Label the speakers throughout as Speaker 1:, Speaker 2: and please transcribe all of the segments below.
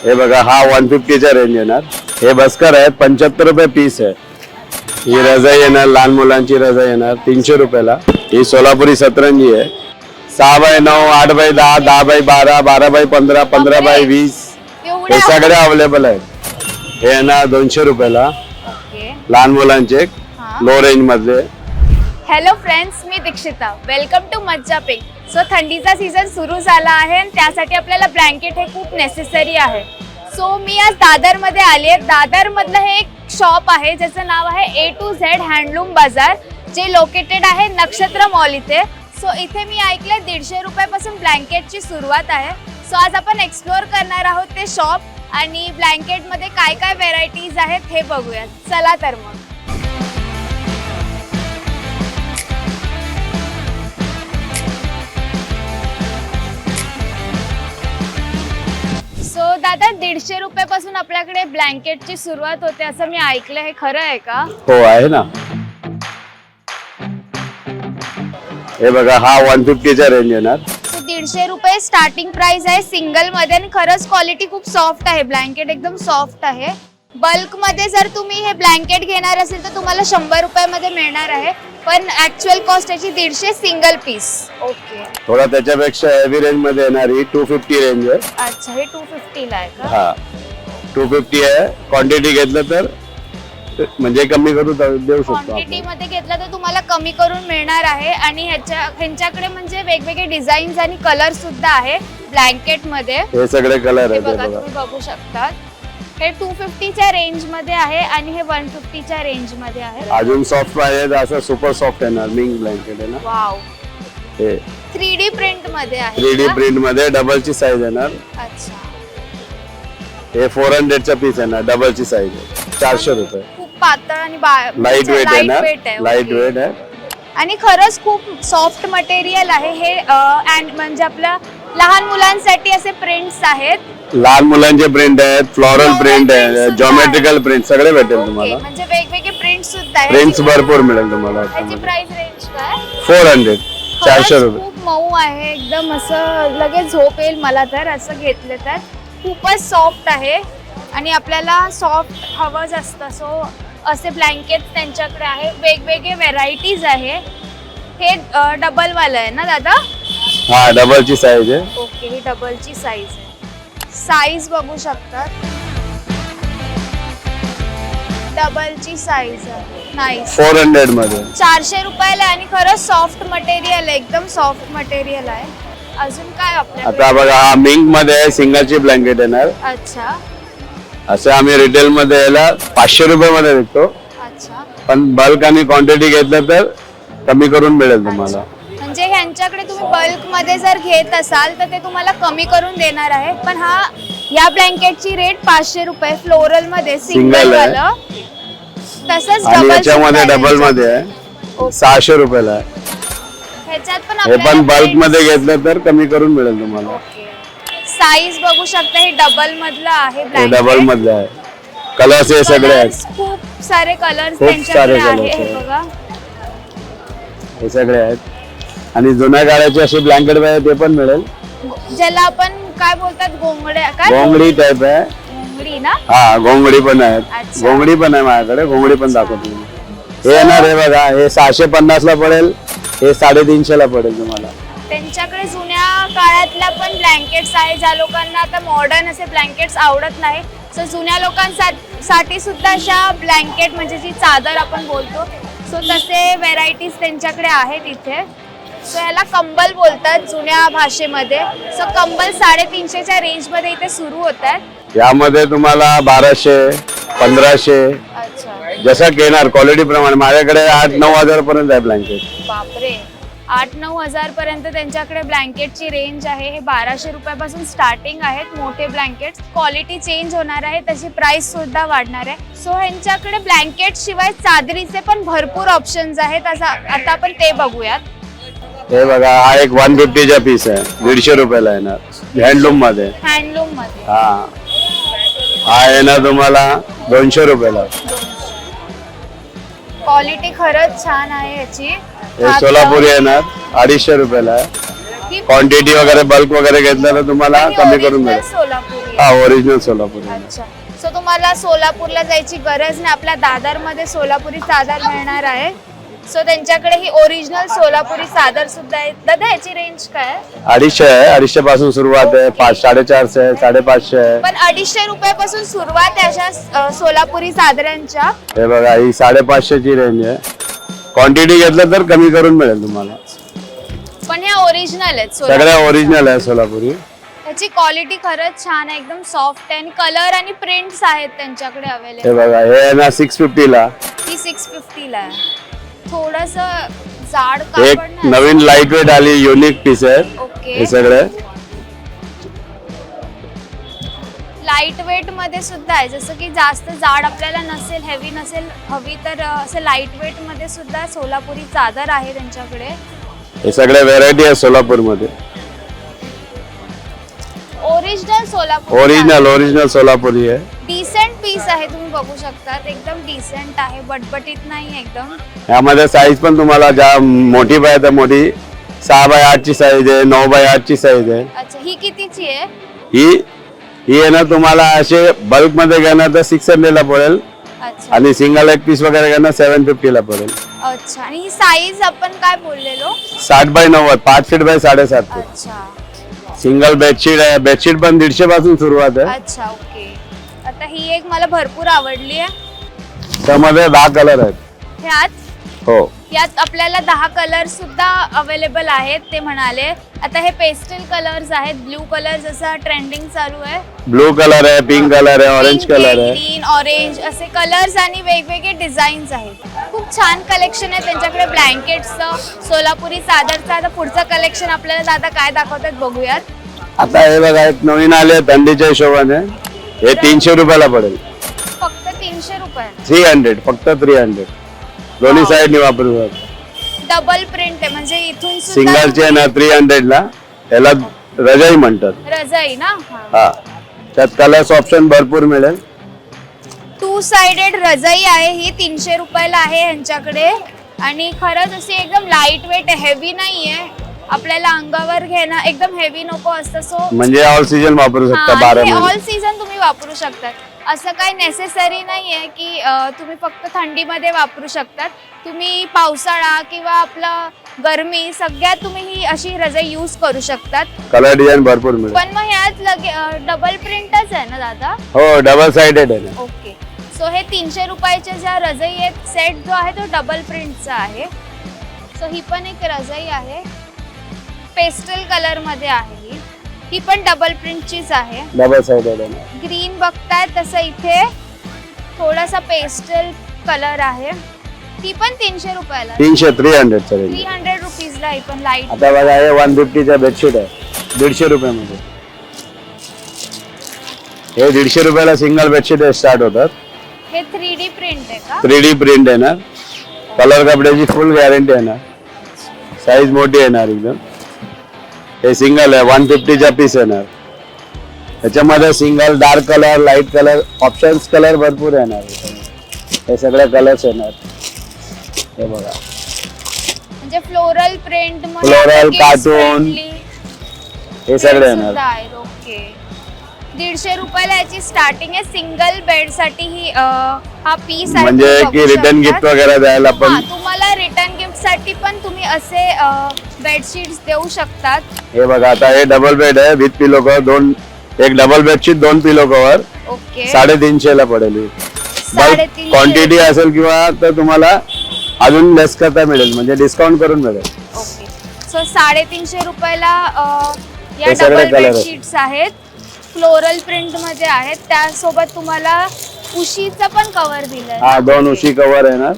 Speaker 1: हे बघा हा 150च्या रेंज येणार. हे बस्कर आहेत 75 रुपये पीस आहे. ही रजाई येणार, लहान मुलांची रजाई येणार 300 रुपयाला. ही सोलापुरी सतरंजी आहे 6x9, 8x10, 10x12, 12x15, 15x20 हे सगळे अवेलेबल आहेत. हे येणार 200 रुपयाला लहान मुलांचे लो रेंज मधले.
Speaker 2: हॅलो फ्रेंड्स, मी Dikshita. Welcome to Majja pick. So थंडीचा सीझन सुरू झाला आहे आणि त्यासाठी आपल्याला ब्लँकेट हे खूप नेसेसरी आहे. सो मी आज दादरमध्ये आली आहे. दादरमधलं हे एक शॉप आहे ज्याचं नाव आहे A to Z हँडलूम बाजार, जे लोकेटेड आहे नक्षत्र मॉल इथे. सो इथे मी ऐकलंय 150 रुपयापासून ब्लँकेटची सुरुवात आहे. सो आज आपण एक्सप्लोअर करणार आहोत ते शॉप आणि ब्लँकेटमध्ये काय काय व्हेरायटीज आहेत हे बघूयात. चला तर मग. सो दादा, 150 रुपयापासून आपल्याकडे ब्लँकेटची सुरुवात होते असं मी ऐकलं, हे खरं आहे का?
Speaker 1: हो आहे ना. हे बघा हा 150च्या रेंज येणार.
Speaker 2: 150 रुपये स्टार्टिंग प्राइस आहे सिंगल मध्ये आणि खरंच क्वालिटी खूप सॉफ्ट आहे. ब्लँकेट एकदम सॉफ्ट आहे. बल्क मध्ये जर तुम्ही हे ब्लँकेट घेणार असेल तर तुम्हाला 100 रुपयामध्ये मिळणार आहे, पण ऍक्च्युअल कॉस्ट याची 150 सिंगल पीस. ओके.
Speaker 1: थोडा त्याच्यापेक्षा हेवी रेंज मध्ये येणार. ही 250 रेंज आहे.
Speaker 2: अच्छा, हे 250 ला आहे का?
Speaker 1: हा 250 आहे. क्वांटिटी घेतलं तर म्हणजे कमी करू देऊ शकतो.
Speaker 2: क्वांटिटी मध्ये घेतलं तर तुम्हाला कमी करून मिळणार आहे. आणि ह्यांच्याकडे म्हणजे वेगवेगळे डिझाईन्स आणि कलर सुद्धा आहे ब्लँकेट मध्ये.
Speaker 1: हे सगळे कलर आहेत
Speaker 2: बघा, तुम्ही बघू शकता. हे 250च्या रेंज मध्ये आहे आणि हे 150च्या रेंज मध्ये आहे.
Speaker 1: अजून सॉफ्ट पाहिजे तर असं सुपर सॉफ्ट येणार मिंग ब्लँकेट आहे ना.
Speaker 2: वाव.
Speaker 1: हे
Speaker 2: 3D प्रिंट मध्ये आहे.
Speaker 1: 3D प्रिंट मध्ये डबलची साईज येणार.
Speaker 2: अच्छा.
Speaker 1: हे 400चा पीस येणार. डबलची साईज आहे. 400 रुपये.
Speaker 2: खूप पातळ आणि
Speaker 1: लाईट वेट आहे ना.
Speaker 2: आहे.
Speaker 1: लाईट वेट आहे
Speaker 2: आणि खरंच खूप सॉफ्ट मटेरियल आहे हे. अँड म्हणजे आपल्या लहान मुलांसाठी असे प्रिंट्स आहेत.
Speaker 1: लहान मुलांचे प्रिंट आहेत, फ्लोरल प्रिंट आहे, जॉमेट्रिकल प्रिंट सगळे भेटेल तुम्हाला.
Speaker 2: म्हणजे वेगवेगळे प्रिंट्स सुद्धा आहेत.
Speaker 1: प्रिंट्स भरपूर मिळेल तुम्हाला.
Speaker 2: त्याची प्राइस रेंज काय?
Speaker 1: 400 400 रुपये.
Speaker 2: खूप मऊ आहे एकदम. असं लगेच झोप येईल मला तर असं घेतलं तर. खूपच सॉफ्ट आहे आणि आपल्याला सॉफ्ट हवंच असतं. सो असे ब्लँकेट त्यांच्याकडे आहे. वेगवेगळे व्हेरायटीज आहे. हे डबल वाला आहे ना दादा?
Speaker 1: हा डबलची साईज आहे.
Speaker 2: ओके, ही डबलची साईज आहे. साईज बघू शकतात. डबलची साईज आहे. नाईस.
Speaker 1: 400 मध्ये
Speaker 2: 400 रुपयाला आहे आणि खरंच सॉफ्ट मटेरियल आहे. एकदम सॉफ्ट मटेरियल आहे. अजून काय आपल्याकडे?
Speaker 1: आता बघा हा मिंक मध्ये सिंगलची ब्लँकेट येणार.
Speaker 2: अच्छा.
Speaker 1: असं आम्ही रिटेल मध्ये याला 500 रुपये मध्ये विकतो.
Speaker 2: अच्छा.
Speaker 1: पण बल्क आणि क्वांटिटी घेतलं तर कमी करून मिळेल तुम्हाला.
Speaker 2: म्हणजे ह्यांच्याकडे तुम्ही बल्क मध्ये जर घेत असाल तर ते तुम्हाला कमी करून देणार आहे. पण या ब्लँकेटची रेट 500 रुपये फ्लोरल मध्ये सिंगल वाला. तसंच
Speaker 1: आणि
Speaker 2: डबल
Speaker 1: याच्यामध्ये डबल मध्ये आहे 600 रुपयाला आहे.
Speaker 2: ह्याच्यात पण
Speaker 1: हे पण बल्क मध्ये घेतलं तर कमी करून मिळेल तुम्हाला.
Speaker 2: साईज बघू शकता. हे डबल मधलं आहे
Speaker 1: हे
Speaker 2: ब्लँकेट.
Speaker 1: डबल मधलं आहे. कलर्स हे सगळे आहेत.
Speaker 2: खूप सारे कलर्स
Speaker 1: खूप
Speaker 2: त्यांच्याकडे
Speaker 1: सारे
Speaker 2: आहे.
Speaker 1: colours
Speaker 2: हे
Speaker 1: आहेत.
Speaker 2: बघा.
Speaker 1: हे सगळे आहेत. आणि जुन्या काळाची अशी ब्लँकेट पाहिजे ते पण मिळेल.
Speaker 2: ज्याला आपण काय बोलतात, गोंगड्या काय?
Speaker 1: घोंगडी टाइप आहे.
Speaker 2: गोंगडी ना?
Speaker 1: हा घोंगडी पण आहेत.
Speaker 2: अच्छा.
Speaker 1: घोंगडी पण आहे माझ्याकडे. घोंगडी पण दाखवतो. हे येणार आहे बघा. हे 650 ला पडेल. हे 350 ला पडेल तुम्हाला.
Speaker 2: त्यांच्याकडे जुन्या काळातल्या पण ब्लँकेट्स आहे. ज्या लोकांना आता मॉडर्न असे ब्लँकेट्स आवडत नाही, सो जुन्या लोकांसाठी सुद्धा अशा ब्लँकेट म्हणजे जी चादर आपण बोलतो, सो तसे व्हेरायटीज त्यांच्याकडे आहेत इथे. सो याला कंबल बोलतात जुन्या भाषेमध्ये. सो कंबल 350च्या रेंज मध्ये इथे सुरू होत आहेत.
Speaker 1: यामध्ये तुम्हाला 1200 1500
Speaker 2: अच्छा.
Speaker 1: जसं घेणार क्वालिटी प्रमाणे. माझ्याकडे 8-9 हजार पर्यंत आहे ब्लँकेट.
Speaker 2: बापरे. 8-9 हजार पर्यंत त्यांच्याकडे ब्लँकेटची रेंज आहे. हे 1200 रुपयापासून स्टार्टिंग आहेत मोठे ब्लँकेट. क्वालिटी चेंज होणार आहे, त्याची प्राइस सुद्धा वाढणार आहे. सो ह्यांच्याकडे ब्लँकेट शिवाय चादरीचे पण भरपूर ऑप्शन्स आहेत. आता आपण ते बघूयात.
Speaker 1: हे बघा हा एक 150चा पीस आहे. 150 रुपयाला येणार. हँडलूम मध्ये.
Speaker 2: हँडलूम मध्ये.
Speaker 1: हा येणार तुम्हाला 200 रुपयाला.
Speaker 2: क्वालिटी खरंच छान आहे याची.
Speaker 1: हे सोलापुरी येणार 250 रुपयाला आहे.
Speaker 2: ही
Speaker 1: क्वांटिटी वगैरे बल्क वगैरे घेतलं तर तुम्हाला
Speaker 2: आणि
Speaker 1: कमी करून
Speaker 2: original
Speaker 1: मिळेल.
Speaker 2: सोलापुरी
Speaker 1: हा
Speaker 2: आहे.
Speaker 1: ओरिजिनल सोलापुरी आहे.
Speaker 2: अच्छा, सो तुम्हाला सोलापूरला जायची गरज नाही, आपल्या दादर मध्ये सोलापुरी चादर मिळणार आहे. सो त्यांच्याकडे ही ओरिजिनल सोलापुरी चादर सुद्धा आहे. दादा याची रेंज काय आहे?
Speaker 1: 250 आहे. 250 पासून सुरुवात आहे. 450 आहे, 550 आहे.
Speaker 2: पण 250 रुपयापासून सुरुवात आहे अशा सोलापुरी चादरांच्या.
Speaker 1: हे बघा ही 550 ची रेंज आहे. क्वांटिटी घेतलं तर कमी करून मिळेल तुम्हाला.
Speaker 2: पण ह्या ओरिजिनल आहेत
Speaker 1: सगळ्या ओरिजिनल आहे सोलापुरी.
Speaker 2: त्याची क्वालिटी खरंच छान आहे, एकदम सॉफ्ट आहे आणि कलर आणि प्रिंट्स आहेत त्यांच्याकडे
Speaker 1: हे
Speaker 2: अवेलेबल.
Speaker 1: बघा हे आहे ना 650 ला.
Speaker 2: ही 650 ला आहे. थोडस जाड
Speaker 1: एक
Speaker 2: कापड नाही.
Speaker 1: नवीन लाईट वेट आली युनिक पीस आहे
Speaker 2: ओके,
Speaker 1: हे सगळे.
Speaker 2: लाईट वेट मध्ये सुद्धा आहे, जसं की जास्त जाड आपल्याला नसेल, हेवी नसेल हवी तर असं लाईट वेट मध्ये सुद्धा सोलापुरी चादर आहे त्यांच्याकडे.
Speaker 1: हे सगळे व्हेरायटी आहे सोलापूर मध्ये.
Speaker 2: ओरिजिनल सोलापुरी
Speaker 1: ओरिजिनल सोलापुरी आहे.
Speaker 2: डिसेंट पीस आहे, तुम्ही बघू शकता एकदम डिसेंट आहे, बटबटीत नाही एकदम.
Speaker 1: यामध्ये साईज पण तुम्हाला ज्या मोठी पाहिजे तर मोठी 6x8 ची साईज आहे, 9x8 ची साईज आहे.
Speaker 2: अच्छा, ही कितीची आहे?
Speaker 1: ही आहे ना तुम्हाला असे बल्क मध्ये घेणार तर 600 ला पडेल
Speaker 2: अच्छा
Speaker 1: आणि सिंगल एक पीस वगैरे घेणार 750 ला पडेल.
Speaker 2: अच्छा, आणि ही साईज आपण काय बोललेलो?
Speaker 1: 60x90, 5 feet by 7.5 feet.
Speaker 2: अच्छा
Speaker 1: सिंगल बेडशीट आहे. बेडशीट पण 150 पासून सुरुवात आहे.
Speaker 2: अच्छा, ओके. आता ही एक मला भरपूर आवडली आहे.
Speaker 1: त्यामध्ये 10 कलर आहेत.
Speaker 2: ह्यात
Speaker 1: हो
Speaker 2: यात आपल्याला 10 कलर सुद्धा अवेलेबल आहेत ते म्हणाले. आता हे पेस्टल कलर्स आहेत, ब्लू कलर जसा ट्रेंडिंग चालू आहे.
Speaker 1: ब्लू कलर आहे, पिंक कलर आहे, ऑरेंज कलर आहे.
Speaker 2: ग्रीन, ऑरेंज असे कलर्स आणि वेगवेगळे डिझाईन्स आहेत. खूप छान कलेक्शन आहे त्यांच्याकडे ब्लँकेट्सचं, सोलापुरी चादरचं. आता पुढचं कलेक्शन आपल्याला दादा काय दाखवतात बघूयात.
Speaker 1: आता हे बघा एक नवीन आले थंडीच्या हिशोबाने हे 300 रुपयाला पडेल.
Speaker 2: फक्त 300 रुपये.
Speaker 1: 300 फक्त 300. दोन्ही
Speaker 2: Wow.
Speaker 1: साईडनी वापरू शकतो.
Speaker 2: डबल प्रिंट आहे म्हणजे इथून
Speaker 1: सिंगलचे आहे ना 300 ला. याला रजाई म्हणतात.
Speaker 2: रजाई ना.
Speaker 1: हा त्यात कलर्स ऑप्शन भरपूर मिळेल.
Speaker 2: 2 साइडेड रजाई आहे ही, 300 रुपयाला आहे यांच्याकडे. आणि खरंच अशी एकदम लाईट वेट, हेवी नाहीये, आपल्याला अंगावर घेणं एकदम हेवी नको असतं. सो
Speaker 1: म्हणजे ऑल सीजन वापरू शकता 12 महिने.
Speaker 2: ऑल सीझन तुम्ही वापरू शकतात. असं काही नेसेसरी नाहीये की तुम्ही फक्त थंडीमध्ये वापरू शकतात. तुम्ही पावसाळा किंवा आपलं गरमी सगळ्यात तुम्ही ही अशी रजाई यूज करू शकतात.
Speaker 1: कलर डिझाईन भरपूर मिळेल.
Speaker 2: पण मग ह्यात डबल प्रिंटच आहे ना दादा?
Speaker 1: हो डबल साइडेड आहे ना.
Speaker 2: ओके, सो हे 300 रुपयाच्या ज्या रजाई आहेत, सेट जो आहे तो डबल प्रिंटचा आहे. सो ही पण एक रजाई आहे, पेस्टल कलर मध्ये आहे. ही पण डबल प्रिंटचीच आहे.
Speaker 1: डबल साइडेड आहे ना.
Speaker 2: ग्रीन बघताय तसं इथे थोडासा पेस्टल कलर आहे. ती पण 300 रुपयाला.
Speaker 1: 300 300 चा रेंज.
Speaker 2: 300 रुपीजला ही पण लाईट.
Speaker 1: आता बघा हे 150 चा बेडशीट आहे 150 रुपयामध्ये. हे 150 रुपयाला सिंगल बेडशीट स्टार्ट होतात.
Speaker 2: हे 3D प्रिंट आहे का?
Speaker 1: 3D प्रिंट येणार. कलर कपड्याची फुल गॅरंटी येणार. साईज मोठी येणार एकदम. हे सिंगल आहे 150 चा पीस येणार. त्याच्यामध्ये single, dark colour, light colour options colour भरपूर येणार. हे सगळे कलर्स येणार. हे बघा
Speaker 2: म्हणजे फ्लोरल प्रिंट,
Speaker 1: Floral, cartoon, हे सगळे येणार.
Speaker 2: ओके, 150 रुपयाला याची स्टार्टिंग आहे. सिंगल बेड साठी ही हा पीस आहे.
Speaker 1: म्हणजे
Speaker 2: तुम्ही
Speaker 1: की
Speaker 2: बघू
Speaker 1: रिटर्न
Speaker 2: शकता.
Speaker 1: गिफ्ट वगैरे द्यायला
Speaker 2: हा,
Speaker 1: पण.
Speaker 2: तुम्हाला रिटर्न गिफ्ट साठी पण तुम्ही असे बेडशीट्स देऊ शकतात.
Speaker 1: हे बघा आता हे डबल बेड आहे विथ पिलो कव्हर. एक डबल बेडशीट 2 पिलो कव्हर
Speaker 2: ओके,
Speaker 1: 350 ला पडेल.
Speaker 2: 350.
Speaker 1: क्वांटिटी असेल किंवा तर तुम्हाला अजून लेस करता मिळेल, म्हणजे डिस्काउंट करून मिळेल.
Speaker 2: ओके, सो 350 रुपयाला या
Speaker 1: हे सगळे
Speaker 2: डबल
Speaker 1: colour आहेत.
Speaker 2: बेडशीट्स आहेत, फ्लोरल प्रिंट मध्ये आहेत. त्यासोबत तुम्हाला उशीचं पण कव्हर दिलंय.
Speaker 1: हा 2 उशी कव्हर येणार.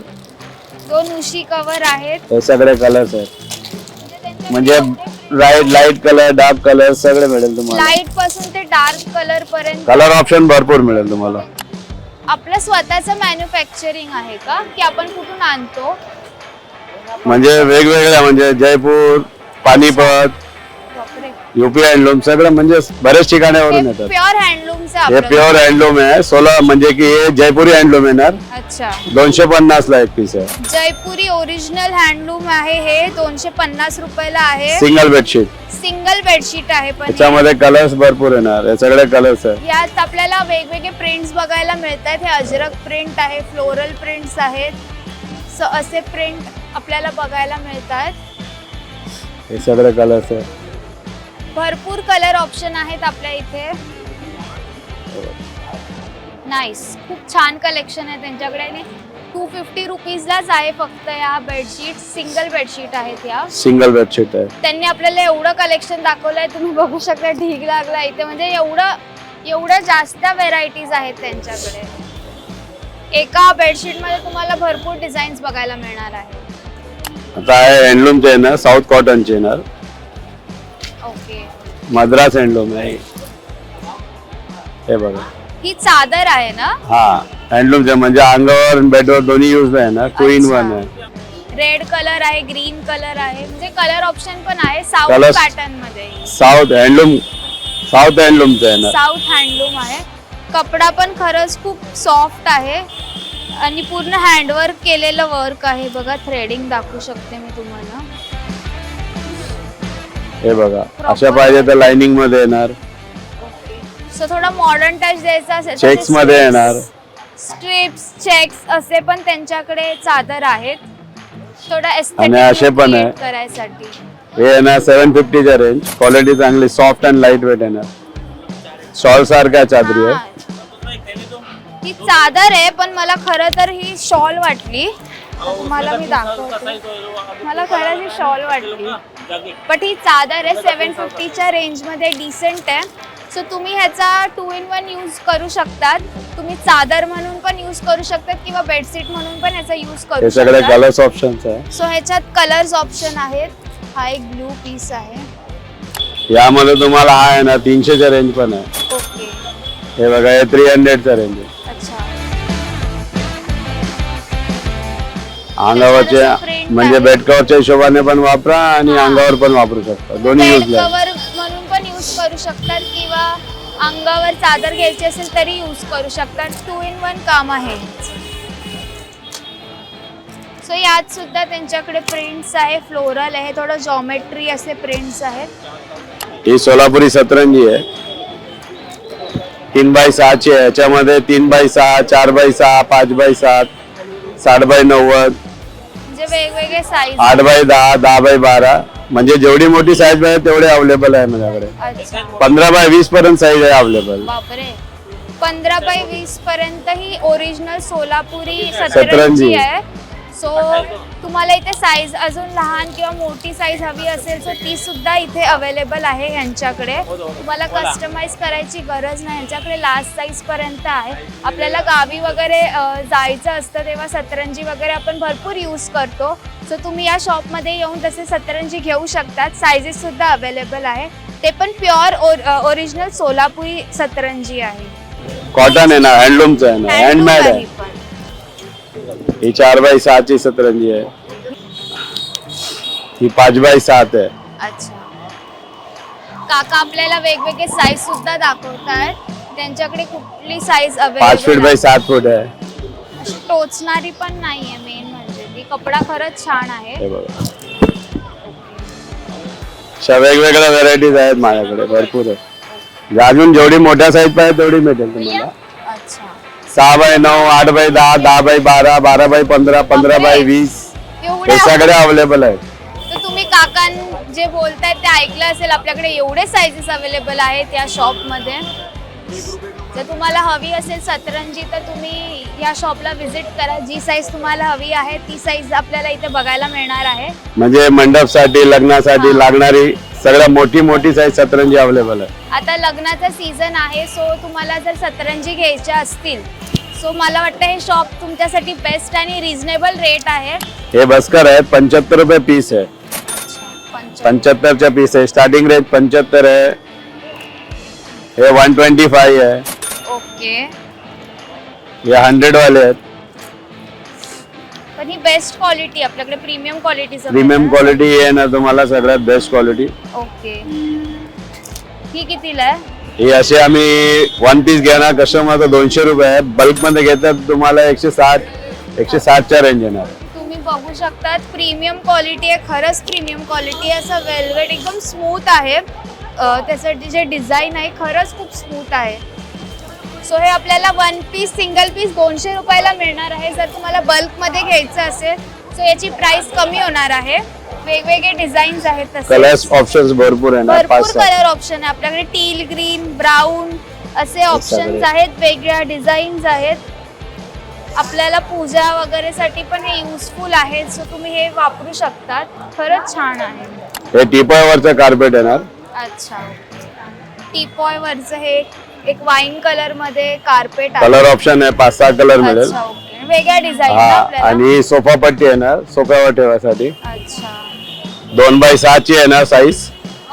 Speaker 2: 2 उशी कव्हर आहेत.
Speaker 1: हे सगळे कलर्स आहेत. म्हणजे लाईट कलर, डार्क कलर सगळे मिळेल तुम्हाला.
Speaker 2: लाईट पासून ते डार्क कलर पर्यंत.
Speaker 1: कलर ऑप्शन भरपूर मिळेल तुम्हाला.
Speaker 2: आपलं स्वतःचं मॅन्युफॅक्चरिंग आहे का की आपण कुठून आणतो?
Speaker 1: म्हणजे वेगवेगळ्या, म्हणजे जयपूर, पानिपत,
Speaker 2: बापरे.
Speaker 1: युपी हँडलूम सगळं म्हणजे बरेच ठिकाणावरून येतात.
Speaker 2: प्युअर हँडलूमचं
Speaker 1: हे
Speaker 2: आपलं.
Speaker 1: प्युअर हँडलूम आहे. 16 म्हणजे की हे जयपुरी हँडलूम येणार.
Speaker 2: अच्छा,
Speaker 1: 250 ला एक पीस आहे.
Speaker 2: जयपुरी ओरिजिनल हँडलूम आहे हे. 250 रुपयाला आहे.
Speaker 1: Single bedsheet.
Speaker 2: सिंगल बेडशीट आहे. पण
Speaker 1: त्याच्यामध्ये कलर्स भरपूर येणार. हे सगळे कलर्स आहे.
Speaker 2: यात आपल्याला वेगवेगळे प्रिंट्स बघायला मिळतात. हे अजरक प्रिंट आहे, फ्लोरल प्रिंट्स आहेत. सो असे प्रिंट आपल्याला बघायला मिळतात.
Speaker 1: हे सगळे कलर्स आहे.
Speaker 2: भरपूर कलर ऑप्शन आहेत आपल्या इथे. नाईस, खूप छान कलेक्शन आहे त्यांच्याकडे. आणि 250 रुपीजलाच आहे फक्त या बेडशीट. सिंगल बेडशीट आहेत या.
Speaker 1: सिंगल बेडशीट आहे.
Speaker 2: त्यांनी आपल्याला एवढं कलेक्शन दाखवलंय, तुम्ही बघू शकता. ढीग लागला इथे. म्हणजे एवढं जास्त व्हेरायटीज आहेत त्यांच्याकडे. एका बेडशीट मध्ये तुम्हाला भरपूर डिझाईन्स बघायला मिळणार आहे.
Speaker 1: आता आहे हँडलूमचे येणार. साऊथ कॉटनचे येणार.
Speaker 2: ओके,
Speaker 1: मद्रास हँडलूम आहे. हे बघा,
Speaker 2: ही चादर आहे ना.
Speaker 1: हा हँडलूमचे म्हणजे अंगावर बेडवर दोन्ही यूज आहे ना. 2 in 1 आहे.
Speaker 2: रेड कलर आहे, ग्रीन कलर आहे. म्हणजे कलर ऑप्शन पण आहे. साऊथ
Speaker 1: Colours-
Speaker 2: पॅटर्न मध्ये.
Speaker 1: साऊथ हँडलूमचं आहे ना.
Speaker 2: साऊथ हँडलूम आहे. कपडा पण खरंच खूप सॉफ्ट आहे आणि पूर्ण हँडवर्क केलेलं वर्क आहे. बघा, थ्रेडिंग दाखवू शकते मी तुम्हाला.
Speaker 1: हे बघा, अशा पाहिजे तर लाइनिंग मध्ये येणार.
Speaker 2: सो थोडा मॉडर्न टच द्यायचा असेल
Speaker 1: चेक्स मध्ये येणार.
Speaker 2: स्ट्रिप्स, चेक्स असे पण त्यांच्याकडे चादर आहेत. थोडा
Speaker 1: आणि
Speaker 2: एस्थेटिक
Speaker 1: असे पण आहे.
Speaker 2: करायसाठी.
Speaker 1: हे येणार 750 च्या रेंज. क्वालिटी चांगली, सॉफ्ट अँड लाईट वेट येणार. शॉल सारखा चादरी आहे.
Speaker 2: हा. ही चादर आहे, पण मला खरं तर ही शॉल वाटली. मला मी दाखवते. मला खरंच ही शॉल वाटली, बट ही चादर आहे. 750 च्या रेंज मध्ये डिसेंट आहे. सो तुम्ही ह्याचा 2 in 1 यूज करू शकतात. तुम्ही चादर म्हणून पण यूज करू शकतात किंवा बेडशीट म्हणून पण ह्याचा यूज
Speaker 1: हे
Speaker 2: करू
Speaker 1: सगळे
Speaker 2: शकतात.
Speaker 1: कलर्स ऑप्शन्स आहे.
Speaker 2: सो ह्याच्यात कलर्स ऑप्शन आहेत. हा एक ब्लू पीस आहे.
Speaker 1: यामध्ये तुम्हाला हा आहे ना 300 च्या रेंज पण आहे.
Speaker 2: ओके,
Speaker 1: हे बघा, हे 300 च्या रेंज आहे.
Speaker 2: अच्छा.
Speaker 1: अंगावरचे
Speaker 2: print
Speaker 1: म्हणजे
Speaker 2: आहे.
Speaker 1: बेड कव्हरच्या हिशोबाने पण वापरा आणि अंगावर पण वापरू शकता. दोन्ही
Speaker 2: बेड
Speaker 1: यूज आहे.
Speaker 2: कव्हर म्हणून पण यूज करू शकतात किंवा अंगावर चादर घ्यायची असेल तरी यूज करू शकतात. 2 in 1 काम आहे. सो यात सुद्धा त्यांच्याकडे प्रिंट्स आहे. फ्लोरल आहे, थोडं जॉमेट्री असे प्रिंट्स आहेत.
Speaker 1: ही सोलापुरी सतरंजी आहे. 3x6 ची आहे. याच्यामध्ये 3x6, 4x6, 5x7, 7x90,
Speaker 2: म्हणजे वेगवेगळे साईज.
Speaker 1: 8x10, 10x12 म्हणजे जेवढी मोठी साईज पाहिजे तेवढे अवेलेबल आहे माझ्याकडे.
Speaker 2: अच्छा,
Speaker 1: 15x20 पर्यंत साईज आहे अवेलेबल.
Speaker 2: बापरे. 15x20 पर्यंत ही ओरिजिनल सोलापुरी
Speaker 1: सतरंजी.
Speaker 2: सतरंजी आहे. सो तुम्हाला इथे साईज अजून लहान किंवा मोठी साईज हवी असेल तर ती सुद्धा इथे अवेलेबल आहे यांच्याकडे. तुम्हाला कस्टमाइज करायची गरज नाही. यांच्याकडे लास्ट साईज पर्यंत आहे. आपल्याला गावी वगैरे जायचं असतं तेव्हा सतरंजी वगैरे आपण भरपूर यूज करतो. सो तुम्ही या शॉपमध्ये येऊन तसे सतरंजी घेऊ शकतात. साईजेस सुद्धा अवेलेबल आहे. ते पण प्युअर ओरिजिनल सोलापुरी सतरंजी आहे.
Speaker 1: कॉटन आहे ना, हँडलूमचं आहे ना,
Speaker 2: Handloom
Speaker 1: हँडमेड
Speaker 2: आहे
Speaker 1: आहे.
Speaker 2: पण.
Speaker 1: ही 4x6 ची सतरंजी आहे. ही 5x7 आहे.
Speaker 2: अच्छा, काका आपल्याला वेगवेगळे साईज सुद्धा दाखवतात. त्यांच्याकडे कुठली साईज
Speaker 1: 5 फीट
Speaker 2: अवेलेबल
Speaker 1: बाय 7 फूट आहे.
Speaker 2: अशी टोचणारी पण नाहीये. मेन म्हणजे ती कपडा खरंच छान आहे.
Speaker 1: हे बघा, अशा वेगवेगळ्या व्हरायटीज आहेत माझ्याकडे, भरपूर आहे. अजून जेवढी मोठ्या साईज पाहिजे तेवढी मिळेल तुम्हाला.
Speaker 2: अच्छा,
Speaker 1: 6x9, 8x10, 10x12, 12x15, 15x20 हे
Speaker 2: एवढे
Speaker 1: सगळे अवेलेबल आहेत.
Speaker 2: तर तुम्ही काकां जे बोलतायत ते ऐकलं असेल. आपल्याकडे एवढे साईजेस अवेलेबल आहेत या शॉपमध्ये. जर तुम्हाला हवी असेल सतरंजी तर तुम्ही या शॉपला व्हिजिट करा. जी साईज तुम्हाला हवी आहे ती साईज आपल्याला इथे बघायला मिळणार आहे.
Speaker 1: म्हणजे मंडपसाठी, लग्नासाठी लागणारी सगळ्यात मोठी साईज सतरंजी अवेलेबल आहे.
Speaker 2: आता लग्नाचा सीझन आहे. सो तुम्हाला जर सतरंजी घ्यायच्या असतील सो मला वाटतं हे शॉप तुमच्यासाठी बेस्ट आणि रिझनेबल रेट आहे.
Speaker 1: हे बस्कर आहेत. 75 रुपये पीस आहे. 75 च्या पीस आहे. स्टार्टिंग रेंज 75 आहे. हे 125 आहे.
Speaker 2: ओके,
Speaker 1: हे 100 वाले आहेत.
Speaker 2: पण ही बेस्ट क्वालिटी आपल्याकडे प्रीमियम क्वालिटी.
Speaker 1: प्रीमियम क्वालिटी आहे ना तुम्हाला, सगळ्यात बेस्ट क्वालिटी.
Speaker 2: ओके, ही कितीला आहे?
Speaker 1: ही असे आम्ही वन पीस घेणार कस्टमर तर 200 रुपये आहे. बल्क मध्ये घेतात तुम्हाला 160च्या रेंज येणार.
Speaker 2: तुम्ही बघू शकतात प्रीमियम क्वालिटी आहे, खरंच प्रीमियम क्वालिटी आहे. असं वेलवेट एकदम स्मूथ आहे. त्यासाठी जे डिझाईन आहे खरंच खूप स्मूथ आहे. सो हे आपल्याला वन पीस सिंगल पीस 200 रुपयाला मिळणार आहे. जर तुम्हाला बल्कमध्ये घ्यायचं असेल सो याची प्राइस कमी होणार आहे. वेगवेगळे डिझाईन्स आहेत, तसे
Speaker 1: कलर्स ऑप्शन्स भरपूर आहे ना.
Speaker 2: भरपूर
Speaker 1: 5-6
Speaker 2: कलर ऑप्शन आहे आपल्याकडे. टील, ग्रीन, ब्राऊन असे ऑप्शन्स आहेत. वेगळ्या डिझाईन्स आहेत. आपल्याला पूजा वगैरे साठी पण हे युजफुल आहे. सो तुम्ही हे वापरू शकतात. खरंच छान आहे.
Speaker 1: हे टिपॉयवरचं कार्पेट येणार.
Speaker 2: अच्छा, टीपॉय वरचं हे एक वाईन कलर मध्ये कार्पेट आहे.
Speaker 1: कलर ऑप्शन आहे 5-6 कलर मिळेल.
Speaker 2: अच्छा, ओके. वेगळ्या डिझाईन
Speaker 1: हा,
Speaker 2: आपल्याला.
Speaker 1: आणि सोफा पट्टी येणार सोफ्यावर ठेवायसाठी.
Speaker 2: अच्छा,
Speaker 1: 2x6 येणार साईज.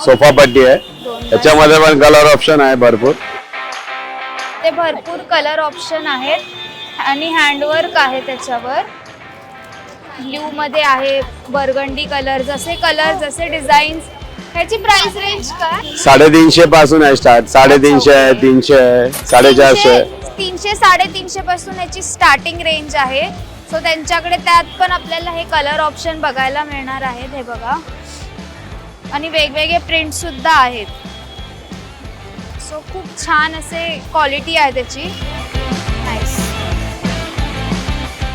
Speaker 1: सोफा पट्टी आहे.
Speaker 2: 2x6.
Speaker 1: त्याच्यामध्ये पण कलर ऑप्शन आहे भरपूर.
Speaker 2: ते भरपूर कलर ऑप्शन आहेत आणि हँडवर्क आहे त्याच्यावर. ब्ल्यू मध्ये आहे, बर्गंडी कलर, जसे कलर जसे डिझाईन्स. ह्याची प्राइस रेंज काय?
Speaker 1: 350 पासून आहे स्टार्ट. 350 आहे, 300 आहे, 450 आहे.
Speaker 2: 300-350 पासून याची स्टार्टिंग रेंज आहे. सो त्यांच्याकडे त्यात पण आपल्याला हे कलर ऑप्शन बघायला मिळणार आहेत. हे बघा, आणि वेगवेगळे प्रिंट सुद्धा आहेत. सो खूप छान असे क्वालिटी आहे त्याची. नाईस.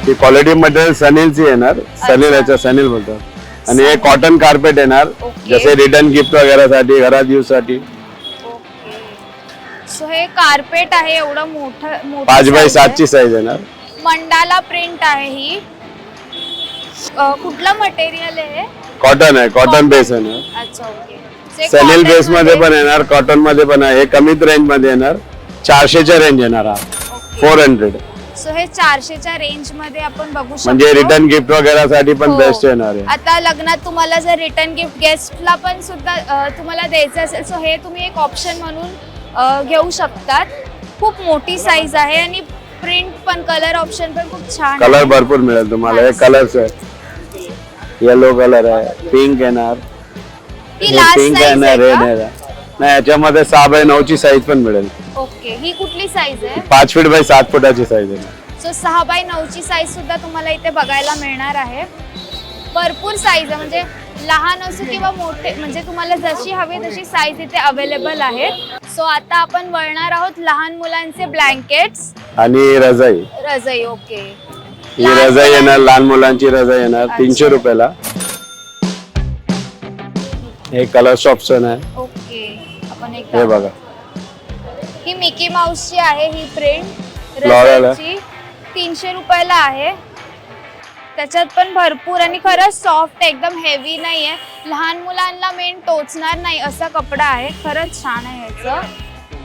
Speaker 1: ती क्वालिटी मटेरियल सनीलची येणार. सनील याच्या सनील बोलतात. आणि हे कॉटन कार्पेट येणार.
Speaker 2: ओके.
Speaker 1: जसे रिटर्न गिफ्ट वगैरे साठी, घरात यूज साठी.
Speaker 2: ओके. सो हे कार्पेट आहे, एवढं मोठं
Speaker 1: 5x7 ची साईज येणार.
Speaker 2: मंडाला प्रिंट आहे ही. कुठलं मटेरियल आहे?
Speaker 1: कॉटन आहे, कॉटन बेस येणार.
Speaker 2: अच्छा, ओके.
Speaker 1: सनील बेस मध्ये पण येणार, कॉटन मध्ये पण आहे. हे कमीत रेंज मध्ये येणार. 400च्या रेंज येणार. हा 400.
Speaker 2: सो हे 400च्या रेंज मध्ये आपण बघू शकतो.
Speaker 1: म्हणजे रिटर्न गिफ्ट वगैरे साठी पण
Speaker 2: हो.
Speaker 1: बेस्ट येणार आहे.
Speaker 2: आता लग्नात तुम्हाला जर रिटर्न गिफ्ट गेस्टला पण सुद्धा तुम्हाला द्यायचं असेल सो हे तुम्ही एक ऑप्शन म्हणून घेऊ शकतात. खूप मोठी साईज आहे आणि प्रिंट पण, कलर ऑप्शन पण खूप छान
Speaker 1: कलर
Speaker 2: आहे.
Speaker 1: भरपूर मिळेल तुम्हाला. हे कलर्स आहे. येलो कलर आहे, पिंक येणार,
Speaker 2: ही लास्ट
Speaker 1: पिंक
Speaker 2: साईज
Speaker 1: येणार, रेड
Speaker 2: आहे
Speaker 1: येणार. नाही, याच्यामध्ये 6x9 ची साईज पण मिळेल.
Speaker 2: का? ओके. ही कुठली साईज आहे?
Speaker 1: 5 फीट बाय 7 फुटाची साईज आहे.
Speaker 2: सो 6x9 ची साईज सुद्धा तुम्हाला इथे बघायला मिळणार आहे. भरपूर साईज आहे, म्हणजे लहान असो किंवा मोठे, म्हणजे तुम्हाला जशी हवी तशी साईज इथे अवेलेबल आहे. सो आता आपण वळणार आहोत लहान मुलांचे ब्लँकेट्स
Speaker 1: आणि रजाई.
Speaker 2: रजाई. ओके.
Speaker 1: ही रजाई येणार, लहान मुलांची रजाई येणार 300 रुपयाला. हे कलर्स ऑप्शन आहे.
Speaker 2: ओके. आपण एक
Speaker 1: हे बघा,
Speaker 2: ही मिकी माऊसची आहे. ही प्रिंट
Speaker 1: फ्लॉरल आहे.
Speaker 2: रजाईची 300 रुपयाला आहे. त्याच्यात पण भरपूर आणि खरंच सॉफ्ट, एकदम हेवी नाही आहे. लहान मुलांना मेन टोचणार नाही असा कपडा आहे. खरंच छान आहे ह्याचं.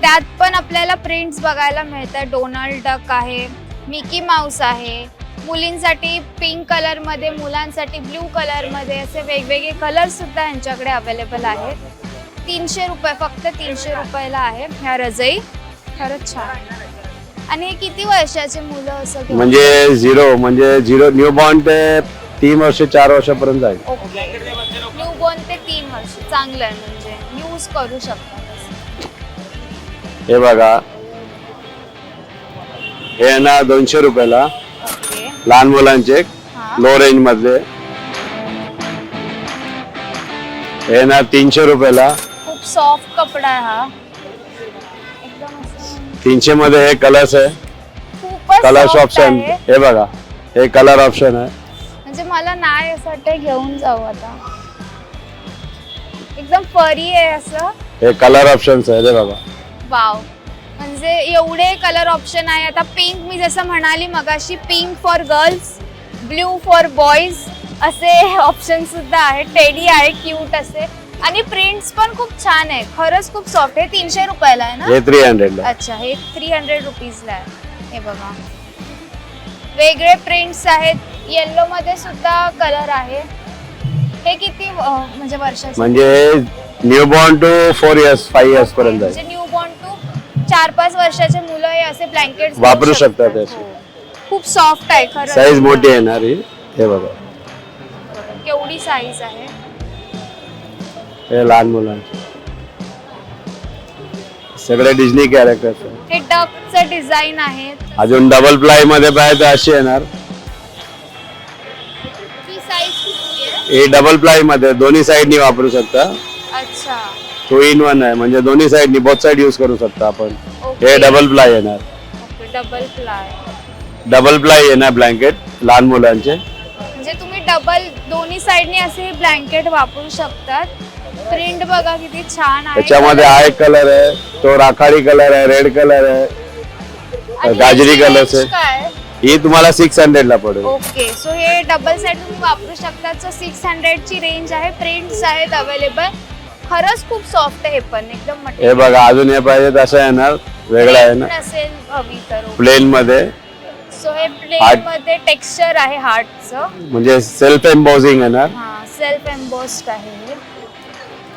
Speaker 2: त्यात पण आपल्याला प्रिंट्स बघायला मिळतात. डोनाल्ड डक आहे, मिकी माऊस आहे. मुलींसाठी पिंक कलर मध्ये, मुलांसाठी ब्ल्यू कलर मध्ये, असे वेगवेगळे कलर सुद्धा यांच्याकडे अवेलेबल आहेत. 300 रुपये, फक्त 300 रुपयाला आहे ह्या रजाई. खरंच छान. आणि हे किती वर्षाचे मुलं असं घेऊ?
Speaker 1: म्हणजे झिरो न्यू बॉर्न ते 3 वर्ष 4 वर्षापर्यंत आहे.
Speaker 2: ओके. न्यूबॉर्न ते 3 वर्ष. चांगलं आहे, म्हणजे यूज करू शकतात.
Speaker 1: हे बघा, हे ना 200 रुपयाला.
Speaker 2: ओके.
Speaker 1: लहान मुलांचे
Speaker 2: हा.
Speaker 1: लो रेंज मधले. हे ना 300 रुपयाला.
Speaker 2: खूप सॉफ्ट कपडा आहे हा. एकदम असं
Speaker 1: 300 मध्ये हे कलर्स आहे.
Speaker 2: खूपच
Speaker 1: कलर्स
Speaker 2: soft
Speaker 1: ऑप्शन.
Speaker 2: आहे.
Speaker 1: हे बघा, हे कलर ऑप्शन आहे.
Speaker 2: म्हणजे मला नाही असं वाटतं घेऊन जाऊ आता. एकदम फरी आहे असं.
Speaker 1: हे कलर ऑप्शन्स आहे. हे बघा,
Speaker 2: वाव. म्हणजे एवढे कलर ऑप्शन आहे. आता पिंक, मी जसं म्हणाली मगाशी, pink for girls, blue for boys असे ऑप्शन सुद्धा आहेत. टेडी आहे, क्यूट असे. आणि प्रिंट्स पण खूप छान आहे. खरंच खूप सॉफ्ट आहे. 300 रुपयाला आहे ना?
Speaker 1: हे 300 ला.
Speaker 2: अच्छा, हे 300 रुपीजला आहे. हे बघा, वेगळे प्रिंट्स आहेत. येल्लो मध्ये सुद्धा कलर आहे. हे किती म्हणजे वर्षाचे?
Speaker 1: म्हणजे new born to 4 years 5 years पर्यंत
Speaker 2: म्हणजे
Speaker 1: आहे.
Speaker 2: न्यू बॉर्न टू 4-5 वर्षाचे मुलं हे असे ब्लँकेट
Speaker 1: वापरू शकतात याचे.
Speaker 2: खूप सॉफ्ट आहे खरं.
Speaker 1: साईज मोठी येणार ही. हे बघा,
Speaker 2: केवढी साईज आहे.
Speaker 1: हे लहान मुलांचे. सगळे डिझनी कॅरेक्टर्स आहे.
Speaker 2: हे डकचं डिझाईन आहे.
Speaker 1: अजून डबल प्लाय मध्ये पाहिजे तर अशी येणार.
Speaker 2: ही साईज किती आहे?
Speaker 1: हे डबल प्लाय मध्ये दोन्ही साईडनी वापरू शकता.
Speaker 2: अच्छा
Speaker 1: 2 in 1 आहे म्हणजे दोन्ही साईडनी बोथ साईड यूज करू शकता आपण.
Speaker 2: ओके.
Speaker 1: हे डबल प्लाय येणार.
Speaker 2: Okay double ply.
Speaker 1: Double ply येणार ब्लँकेट लहान मुलांचे.
Speaker 2: म्हणजे तुम्ही डबल दोन्ही साइडनी असे ब्लँकेट वापरू शकतात. प्रिंट बघा किती छान आहे.
Speaker 1: त्याच्यामध्ये हा एक कलर आहे, तो राखाडी कलर आहे, रेड कलर आहे,
Speaker 2: आणि
Speaker 1: गाजरी
Speaker 2: याची
Speaker 1: कलर
Speaker 2: range
Speaker 1: आहे.
Speaker 2: काय?
Speaker 1: ही तुम्हाला 600 ला पडेल.
Speaker 2: ओके सो हे डबल सेट तुम्ही वापरू शकता. सो 600 ची रेंज आहे. प्रिंट्स आहेत अवेलेबल. खरंच खूप सॉफ्ट आहे. हे पण एकदम
Speaker 1: हे बघा अजून हे पाहिजे तसं येणार. वेगळा आहे ना
Speaker 2: नसेल हवी तर.
Speaker 1: प्लेन मध्ये.
Speaker 2: सो हे प्लेन मध्ये टेक्स्चर आहे हार्टचं.
Speaker 1: म्हणजे सेल्फ एम्बोजिंग येणार.
Speaker 2: हा सेल्फ एम्बोस्ड आहे हे.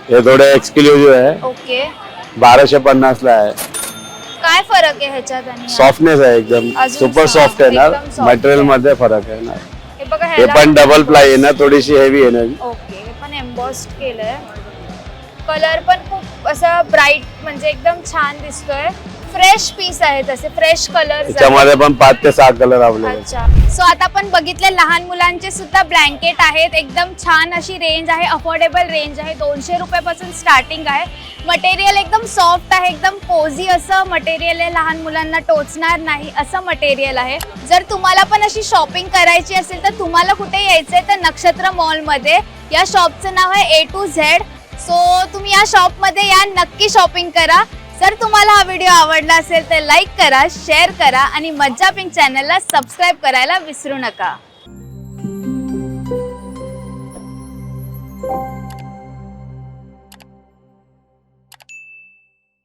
Speaker 1: हे थोडे एक्सक्लुझिव्ह आहे.
Speaker 2: ओके
Speaker 1: 1250 ला आहे.
Speaker 2: काय फरक आहे ह्याच्यात आणि यात?
Speaker 1: सॉफ्टनेस आहे एकदम.
Speaker 2: अजून
Speaker 1: सुपर
Speaker 2: soft,
Speaker 1: सॉफ्ट येणार.
Speaker 2: एकदम soft
Speaker 1: मटेरियल
Speaker 2: आहे.
Speaker 1: मध्ये फरक आहे ना.
Speaker 2: हे बघा
Speaker 1: हे
Speaker 2: ह्याला
Speaker 1: पण डबल प्लाय येणार. थोडीशी हेवी येणार.
Speaker 2: ओके हे पण एम्बॉस्ड केलंय. कलर पण खूप असा ब्राईट म्हणजे एकदम छान दिसतोय. फ्रेश पीस आहे तसे फ्रेश कलर.
Speaker 1: त्याच्यामध्ये पण 5 ते 6 कलर अवेलेबल.
Speaker 2: अच्छा सो आता आपण बघितले लहान मुलांचे सुद्धा ब्लँकेट आहेत. एकदम छान अशी रेंज आहे. अफोर्डेबल रेंज आहे. 200 रुपयापासून स्टार्टिंग आहे. मटेरियल एकदम सॉफ्ट आहे. एकदम कोझी असं मटेरियल आहे. लहान मुलांना टोचणार नाही असं मटेरियल आहे. जर तुम्हाला पण अशी शॉपिंग करायची असेल तर तुम्हाला कुठे यायचंय तर नक्षत्र मॉलमध्ये. या शॉपचं नाव आहे A to Z. सो तुम्ही या शॉपमध्ये या नक्की शॉपिंग करा. जर तुम्हाला हा व्हिडिओ आवडला असेल तर लाईक करा, शेअर करा आणि मज्जा पिंक चॅनलला सबस्क्राईब करायला विसरू नका.